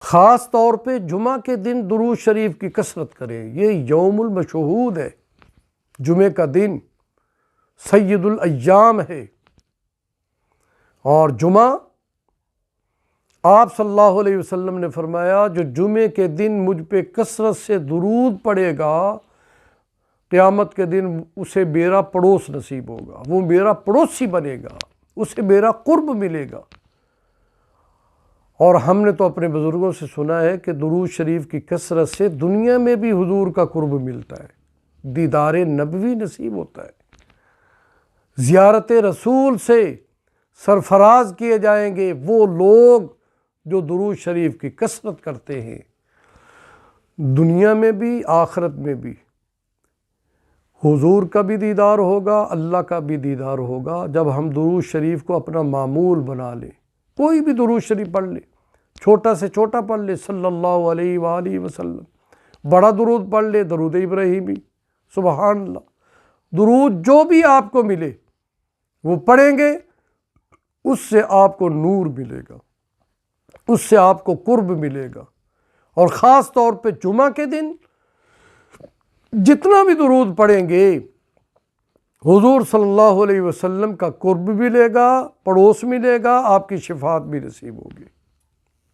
خاص طور پہ جمعہ کے دن درود شریف کی کثرت کریں، یہ یوم المشہود ہے، جمعہ کا دن سید الایام ہے، اور جمعہ آپ صلی اللہ علیہ وسلم نے فرمایا جو جمعے کے دن مجھ پہ کثرت سے درود پڑے گا قیامت کے دن اسے میرا پڑوس نصیب ہوگا، وہ میرا پڑوسی بنے گا، اسے میرا قرب ملے گا۔ اور ہم نے تو اپنے بزرگوں سے سنا ہے کہ درود شریف کی کثرت سے دنیا میں بھی حضور کا قرب ملتا ہے، دیدار نبوی نصیب ہوتا ہے، زیارت رسول سے سرفراز کیے جائیں گے وہ لوگ جو درود شریف کی کثرت کرتے ہیں، دنیا میں بھی آخرت میں بھی حضور کا بھی دیدار ہوگا، اللہ کا بھی دیدار ہوگا جب ہم درود شریف کو اپنا معمول بنا لیں۔ کوئی بھی درود شریف پڑھ لے، چھوٹا سے چھوٹا پڑھ لے صلی اللہ علیہ وآلہ وسلم، بڑا درود پڑھ لے درود ابراہیمی، سبحان اللہ، درود جو بھی آپ کو ملے وہ پڑھیں گے، اس سے آپ کو نور ملے گا، اس سے آپ کو قرب ملے گا۔ اور خاص طور پہ جمعہ کے دن جتنا بھی درود پڑھیں گے حضور صلی اللہ علیہ وسلم کا قرب ملے گا، پڑوس ملے گا، آپ کی شفاعت بھی نصیب ہوگی۔